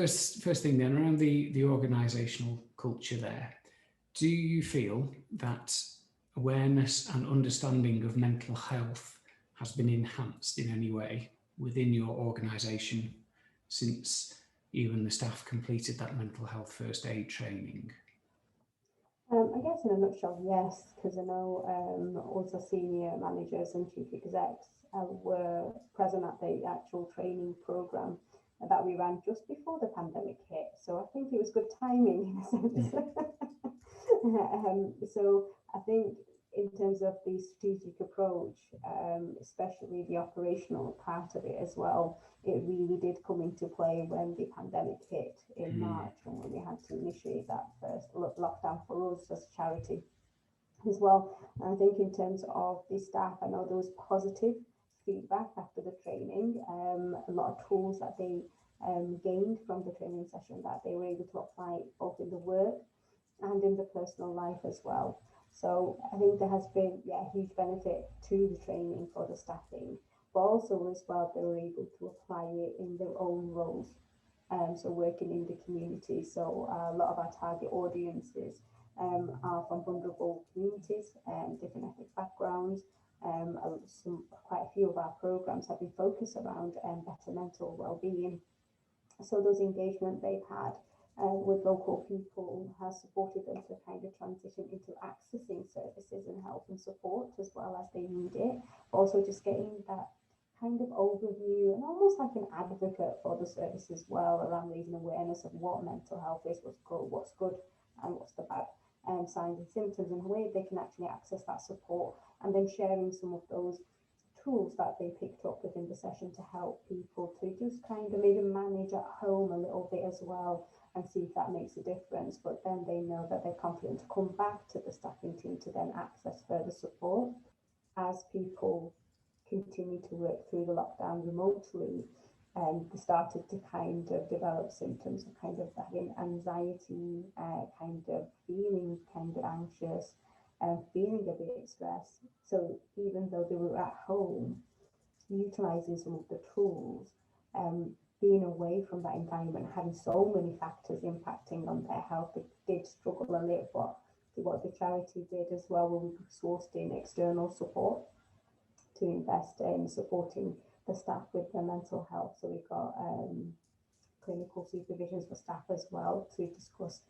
first thing then, around the organisational culture there, do you feel that awareness and understanding of mental health has been enhanced in any way within your organisation since even the staff completed that mental health first aid training? I guess in a nutshell, yes, because I know also senior managers and chief execs were present at the actual training programme that we ran just before the pandemic hit. So I think it was good timing in a sense. So I think in terms of the strategic approach, especially the operational part of it as well, it really did come into play when the pandemic hit in March, and when we had to initiate that first lockdown for us as a charity as well. And I think in terms of the staff, I know there was positive feedback after the training, a lot of tools that they gained from the training session that they were able to apply both in the work and in the personal life as well. So I think there has been a huge benefit to the training for the staffing, but also as well they were able to apply it in their own roles. So working in the community. So a lot of our target audiences are from vulnerable communities, different ethnic backgrounds. Quite a few of our programs have been focused around better mental well-being. So those engagement they've had with local people has supported them to kind of transition into accessing services and help and support as well as they need it. Also just getting that kind of overview and almost like an advocate for the service as well, around raising awareness of what mental health is, what's good and what's the bad signs and symptoms, and the way they can actually access that support, and then sharing some of those tools that they picked up within the session to help people to just kind of maybe manage at home a little bit as well, and see if that makes a difference. But then they know that they're confident to come back to the staffing team to then access further support as people continue to work through the lockdown remotely. They started to kind of develop symptoms of kind of having anxiety, kind of feeling kind of anxious, and feeling a bit stressed. So even though they were at home, utilizing some of the tools, being away from that environment, having so many factors impacting on their health, they did struggle a little. But what the charity did as well, where we sourced in external support to invest in supporting the staff with their mental health. So we've got clinical supervisions for staff as well to discuss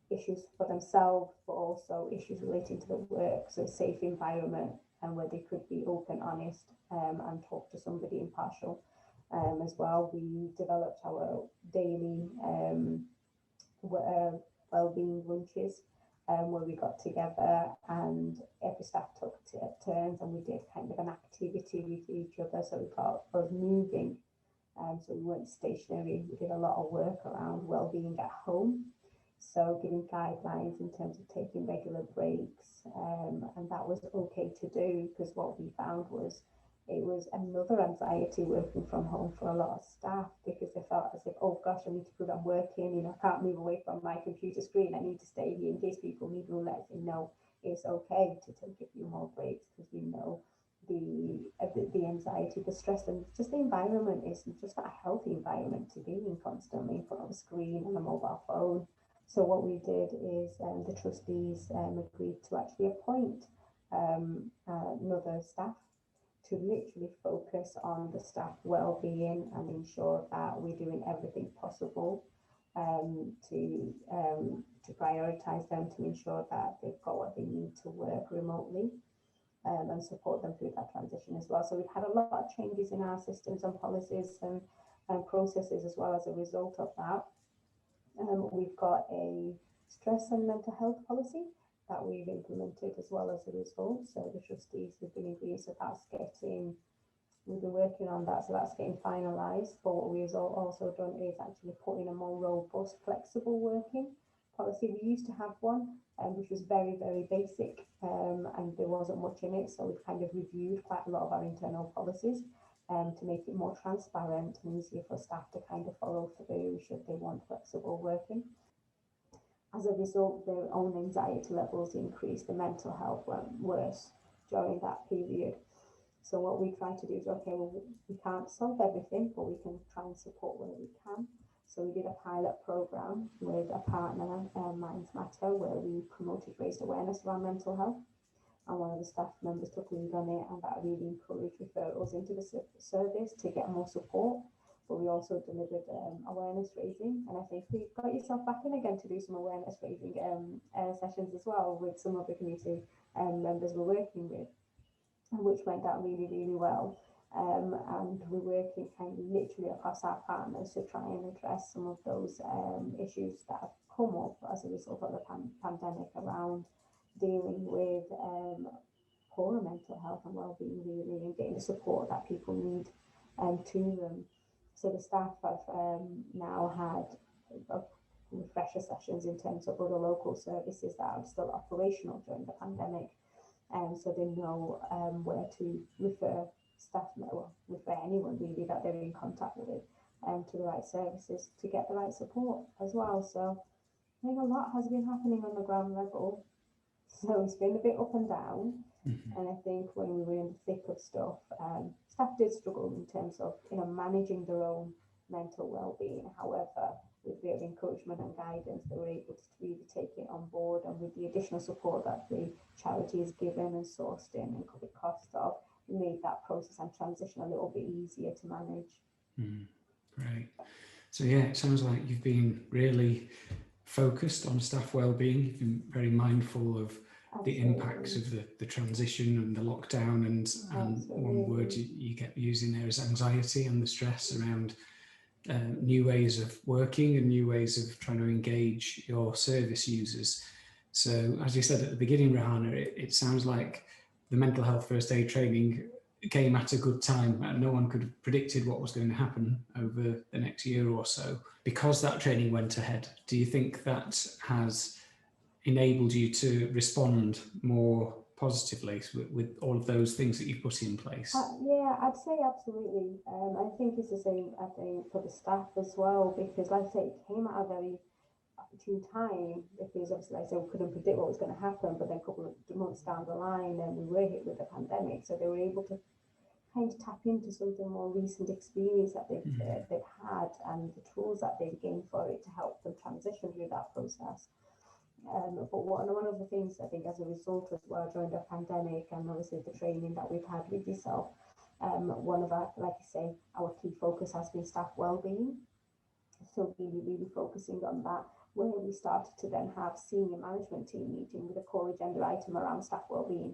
issues for themselves, but also issues relating to the work. So a safe environment and where they could be open, honest, and talk to somebody impartial. As well, we developed our daily wellbeing lunches, where we got together and every staff took turns, and we did kind of an activity with each other. So we got us moving, so we weren't stationary. We did a lot of work around wellbeing at home, so giving guidelines in terms of taking regular breaks, and that was okay to do, because what we found was it was another anxiety working from home for a lot of staff, because they felt as if, oh gosh, I need to prove I'm working, I can't move away from my computer screen, I need to stay here in case people need me. Let them know it's okay to take a few more breaks, because we know the anxiety, the stress, and just the environment is just not a healthy environment to be in, constantly in front of a screen and a mobile phone. So what we did is the trustees agreed to actually appoint another staff to literally focus on the staff well-being and ensure that we're doing everything possible to prioritise them, to ensure that they've got what they need to work remotely, and support them through that transition as well. So we've had a lot of changes in our systems and policies and processes as well as a result of that. We've got a stress and mental health policy that we've implemented as well as a result. So the trustees have been agreed, so we've been working on that, so that's getting finalised. But what we've also done is actually put in a more robust, flexible working policy. We used to have one, which was very, very basic, and there wasn't much in it. So we've kind of reviewed quite a lot of our internal policies to make it more transparent and easier for staff to kind of follow through should they want flexible working. As a result, their own anxiety levels increased, the mental health went worse during that period. So what we try to do is, okay, well, we can't solve everything, but we can try and support where we can. So we did a pilot program with a partner, Minds Matter, where we raised awareness around mental health. And one of the staff members took lead on it, and that really encouraged referrals into the service to get more support. But we also delivered awareness raising, and I think we got yourself back in again to do some awareness raising sessions as well with some of the community members we're working with, which went down really, really well. And we're working kind of literally across our partners to try and address some of those issues that have come up as a result of the pandemic around dealing with poorer mental health and well-being, really, and getting the support that people need to them. So the staff have now had refresher sessions in terms of other local services that are still operational during the pandemic, so they know where to refer staff, well, refer anyone really that they're in contact with, to the right services to get the right support as well. So I think a lot has been happening on the ground level. So it's been a bit up and down. And I think when we were in the thick of stuff, staff did struggle in terms of managing their own mental well-being. However, with a bit of encouragement and guidance, they were able to really take it on board, and with the additional support that the charity has given and sourced in and covered costs of, made that process and transition a little bit easier to manage. Great. So yeah, it sounds like you've been really focused on staff well-being. You've been very mindful of the impacts of the transition and the lockdown, and one word you kept using there is anxiety and the stress around new ways of working and new ways of trying to engage your service users. So as you said at the beginning, Rehana, it sounds like the mental health first aid training came at a good time, and no one could have predicted what was going to happen over the next year or so. Because that training went ahead, do you think that has enabled you to respond more positively with all of those things that you've put in place? Yeah, I'd say absolutely. I think it's the same, I think, for the staff as well, because like I say, it came at a very opportune time, because obviously, like I said, we couldn't predict what was going to happen, but then a couple of months down the line, and we were hit with the pandemic, so they were able to kind of tap into something more recent experience that they've had, and the tools that they've gained for it to help them transition through that process. But one of the things I think as a result as well during the pandemic, and obviously the training that we've had with yourself, one of our, like I say, our key focus has been staff well-being. So really focusing on that, where we started to then have senior management team meeting with a core agenda item around staff well-being.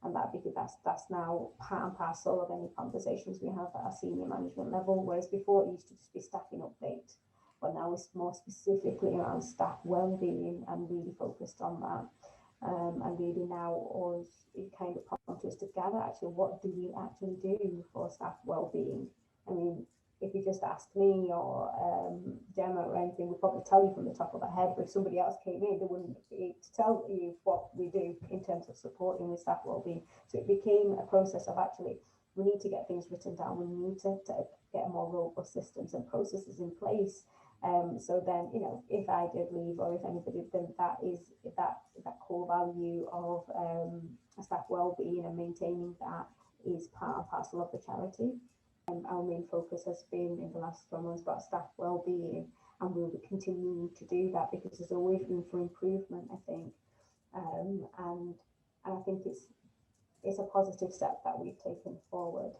And that, because that's now part and parcel of any conversations we have at a senior management level, whereas before it used to just be staffing update. But now it's more specifically around staff well-being and really focused on that. And really now it kind of prompted us to gather actually what do we actually do for staff well-being. I mean, if you just asked me or Gemma or anything, we'd probably tell you from the top of our head, but if somebody else came in, they wouldn't be able to tell you what we do in terms of supporting with staff well-being. So it became a process of actually, we need to get things written down, we need to get more robust systems and processes in place. So then, if I did leave or if anybody, then that is that core value of staff well-being and maintaining that is part and parcel of the charity. Our main focus has been in the last 12 months about staff well-being, and we'll be continuing to do that because there's always room for improvement, I think. And I think it's a positive step that we've taken forward.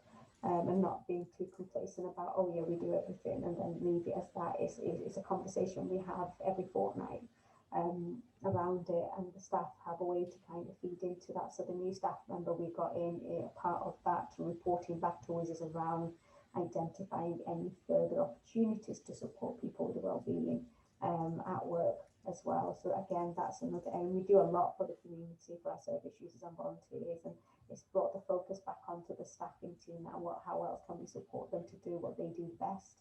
And not being too complacent about, oh yeah, we do everything and then leave it as that. It's a conversation we have every fortnight around it, and the staff have a way to kind of feed into that. So the new staff member we got in, part of that reporting back to us is around identifying any further opportunities to support people with well-being at work as well. So again, that's another, and we do a lot for the community, for our service users and volunteers, and it's brought the focus back onto the staffing team now. How else can we support them to do what they do best?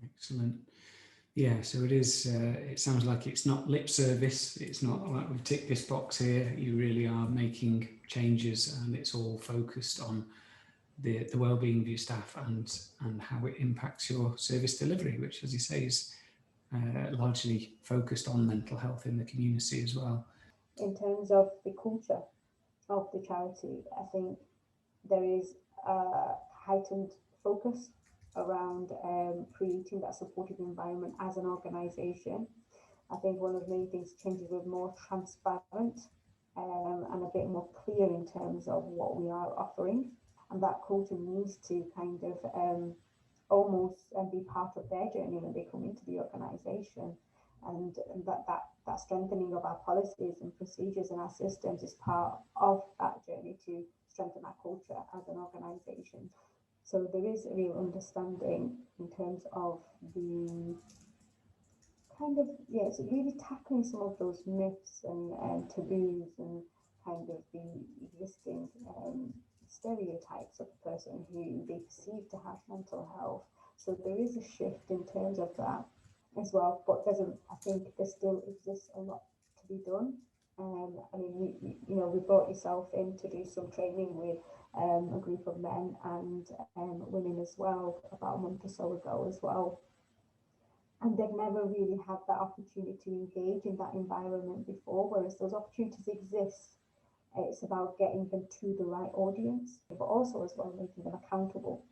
Excellent. Yeah, so it is. It sounds like it's not lip service. It's not like we've ticked this box here. You really are making changes, and it's all focused on the well-being of your staff and how it impacts your service delivery, which, as you say, is largely focused on mental health in the community as well. In terms of the culture of the charity, I think there is a heightened focus around creating that supportive environment as an organisation. I think one of the main things changes with more transparent and a bit more clear in terms of what we are offering. And that culture needs to kind of almost be part of their journey when they come into the organisation. And that strengthening of our policies and procedures and our systems is part of that journey to strengthen our culture as an organisation. So there is a real understanding in terms of the kind of, yes, really tackling some of those myths and taboos and kind of the existing stereotypes of the person who they perceive to have mental health. So there is a shift in terms of that as well, but I think there still exists a lot to be done. I mean, we brought yourself in to do some training with a group of men and women as well about a month or so ago as well. And they've never really had that opportunity to engage in that environment before, whereas those opportunities exist. It's about getting them to the right audience, but also as well making them accountable.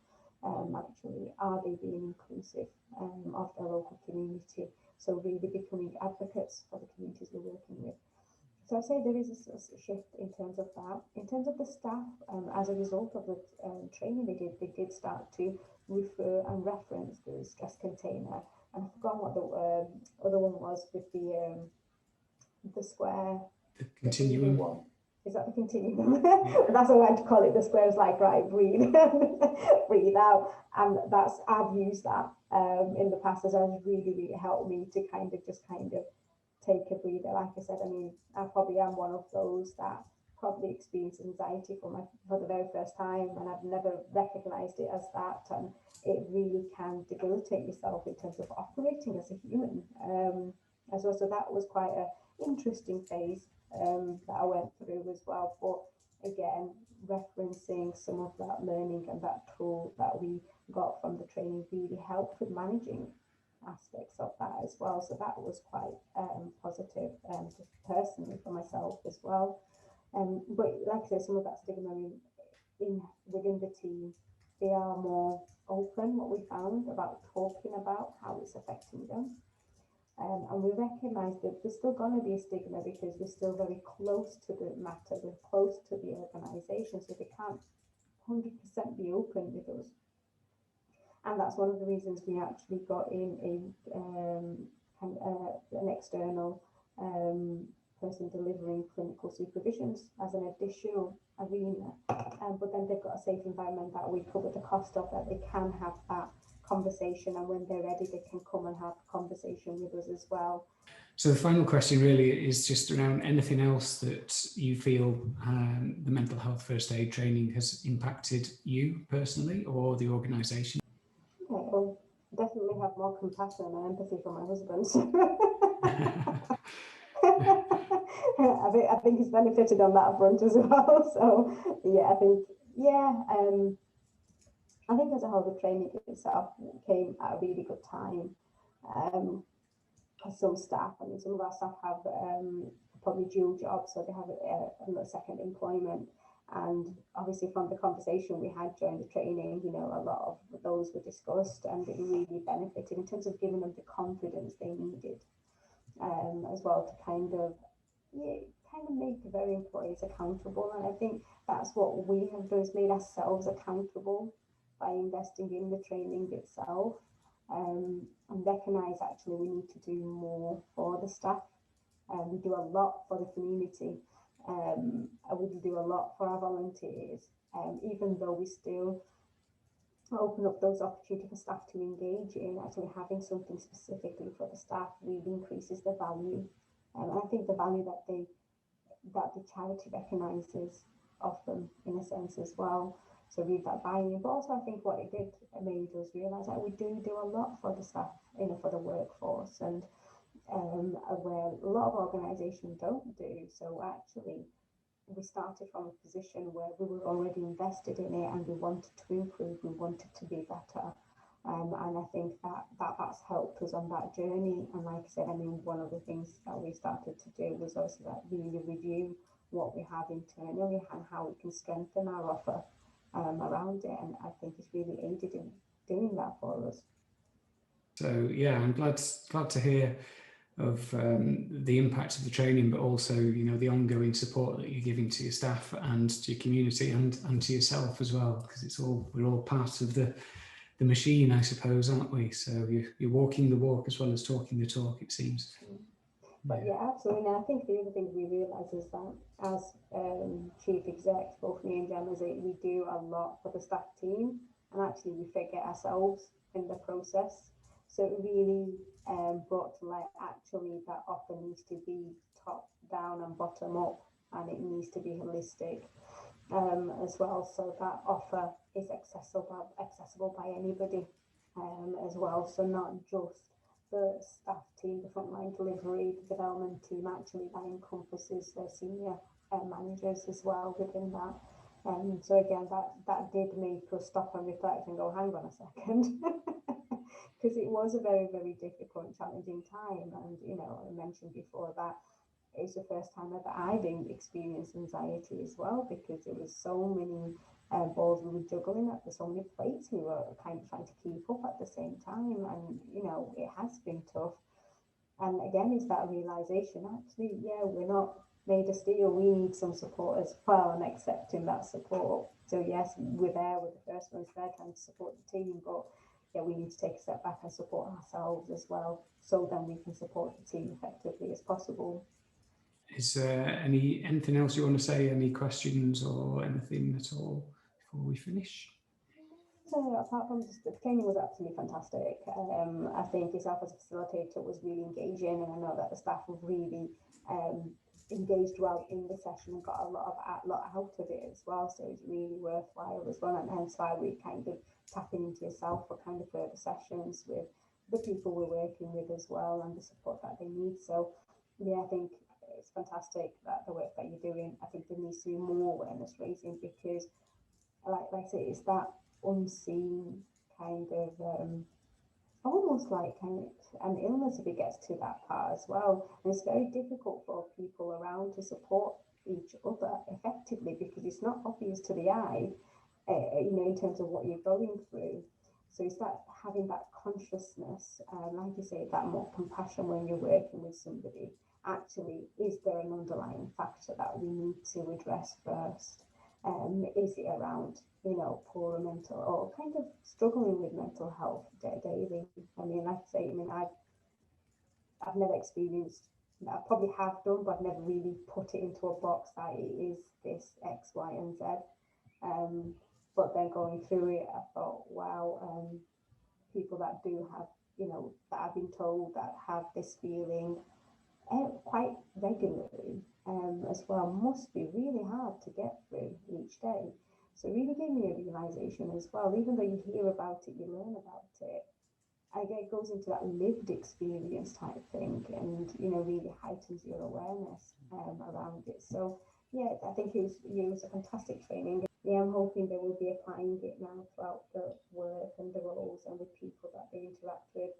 Actually, are they being inclusive of their local community? So really becoming advocates for the communities we're working with. So I'd say there is a shift in terms of that. In terms of the staff, as a result of the training they did start to refer and reference the stress container. And I've forgotten what the other one was with the square. The continuum. One. Is that the continuum? That's what I like to call it. The square is like, right, breathe, breathe out. And I've used that in the past, as has really helped me to kind of take a breather. Like I said, I mean, I probably am one of those that probably experienced anxiety for the very first time, and I've never recognized it as that. And it really can debilitate yourself in terms of operating as a human as well. So that was quite an interesting phase that I went through as well. But again, referencing some of that learning and that tool that we got from the training really helped with managing aspects of that as well. So that was quite positive just personally for myself as well. But like I said, some of that stigma within the team, they are more open, what we found, about talking about how it's affecting them. And we recognise that there's still going to be a stigma because we're still very close to the matter, we're close to the organisation, so they can't 100% be open with us. And that's one of the reasons we actually got in an external person delivering clinical supervisions as an additional arena. But then they've got a safe environment that we cover the cost of, that they can have that conversation, and when they're ready they can come and have a conversation with us as well. So the final question really is just around anything else that you feel the mental health first aid training has impacted you personally or the organisation? Okay, well, definitely have more compassion and empathy for my husband. I think he's benefited on that front as well. So yeah, I think as a whole the training itself came at a really good time. For some staff, I mean, some of our staff have probably dual jobs, so they have a second employment. And obviously from the conversation we had during the training, a lot of those were discussed, and it really benefited in terms of giving them the confidence they needed as well to kind of make their employees accountable. And I think that's what we have done, is made ourselves accountable by investing in the training itself, and recognise actually we need to do more for the staff. We do a lot for the community. We do a lot for our volunteers, even though we still open up those opportunities for staff to engage in. Actually having something specifically for the staff really increases the value, and I think the value that the charity recognises of them in a sense as well. So read that buy-in, but also I think what it made us realise that we do a lot for the staff, for the workforce, and where a lot of organisations don't do. So actually we started from a position where we were already invested in it, and we wanted to improve, we wanted to be better, and I think that's helped us on that journey. And like I said, I mean, one of the things that we started to do was also that really review what we have internally and how we can strengthen our offer around it, and I think it's really aided in doing that for us. So yeah, I'm glad to hear of the impact of the training, but also, you know, the ongoing support that you're giving to your staff and to your community and to yourself as well, because we're all part of the machine, I suppose, aren't we? So you're walking the walk as well as talking the talk, it seems. But yeah, absolutely. And I think the other thing we realise is that as chief execs, both me and Jem, is that we do a lot for the staff team, and actually we forget ourselves in the process. So it really brought to light actually that offer needs to be top down and bottom up, and it needs to be holistic as well. So that offer is accessible by anybody as well. So not just the staff team, the frontline delivery, the development team, actually that encompasses the senior managers as well within that. So again, that did make us stop and reflect and go, hang on a second, because it was a very, very difficult, challenging time. And, you know, I mentioned before that it's the first time that I've experienced anxiety as well, because there was so many balls we were juggling at, so many plates we were kind of trying to keep up at the same time. And, you know, it has been tough. And again, it's that realization, actually, yeah, we're not made of steel, we need some support as well, and accepting that support. So yes, we're the first ones there trying to support the team, but yeah, we need to take a step back and support ourselves as well, so then we can support the team effectively as possible. Is there anything else you want to say? Any questions or anything at all before we finish? So apart from the training was absolutely fantastic. I think yourself as a facilitator was really engaging, and I know that the staff were really engaged well in the session and got a lot out of it as well. So it's really worthwhile as well, and hence why we kind of tapping into yourself for kind of further sessions with the people we're working with as well, and the support that they need. So yeah, I think it's fantastic that the work that you're doing. I think there needs to be more awareness raising, because like I say, it's that unseen kind of almost like an illness if it gets to that part as well. And it's very difficult for people around to support each other effectively, because it's not obvious to the eye, you know, in terms of what you're going through. So it's that having that consciousness, like you say, that more compassion when you're working with somebody. Actually, is there an underlying factor that we need to address first? Is it around, you know, poor mental or kind of struggling with mental health daily? I mean, like I say, I mean, I've never experienced, I probably have done, but I've never really put it into a box that it is this X, Y, and Z. But then going through it, I thought, wow, people that do have, you know, that I've been told that have this feeling quite regularly as well, must be really hard to get through each day. So it really gave me a realization as well. Even though you hear about it, you learn about it, it goes into that lived experience type thing, and, you know, really heightens your awareness around it. So yeah, I think it was a fantastic training. Yeah, I'm hoping they will be applying it now throughout the work and the roles and with people that they interact with.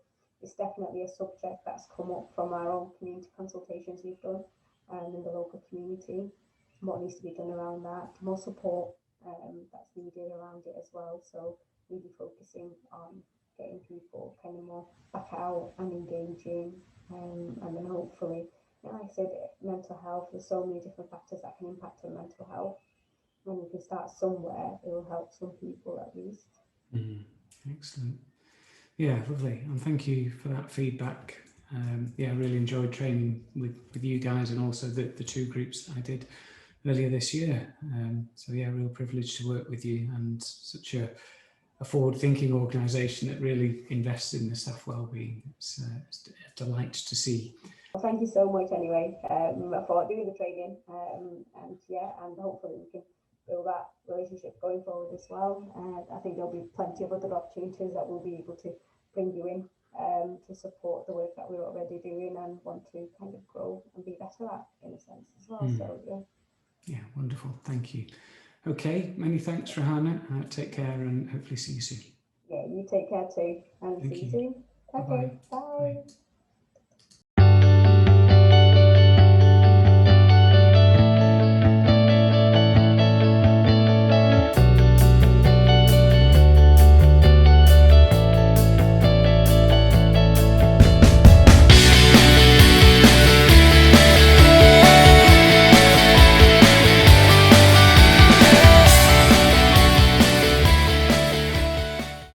It's definitely a subject that's come up from our own community consultations we've done in the local community. What needs to be done around that, more support that's needed around it as well. So really focusing on getting people kind of more back out and engaging, and then hopefully, like I said, mental health, there's so many different factors that can impact on mental health. When we can start somewhere, it will help some people at least. Excellent. Yeah, lovely. And thank you for that feedback. Yeah, I really enjoyed training with you guys, and also the two groups that I did earlier this year. So yeah, real privilege to work with you, and such a forward-thinking organisation that really invests in the staff wellbeing. It's a delight to see. Well, thank you so much anyway for doing the training, and yeah, and hopefully we can build that relationship going forward as well. I think there'll be plenty of other opportunities that we'll be able to bring you in to support the work that we're already doing and want to kind of grow and be better at, in a sense as well. So yeah. Yeah, wonderful. Thank you. Okay, many thanks, Rehana. Take care, and hopefully see you soon. Yeah, you take care too, and see you soon. Okay, bye.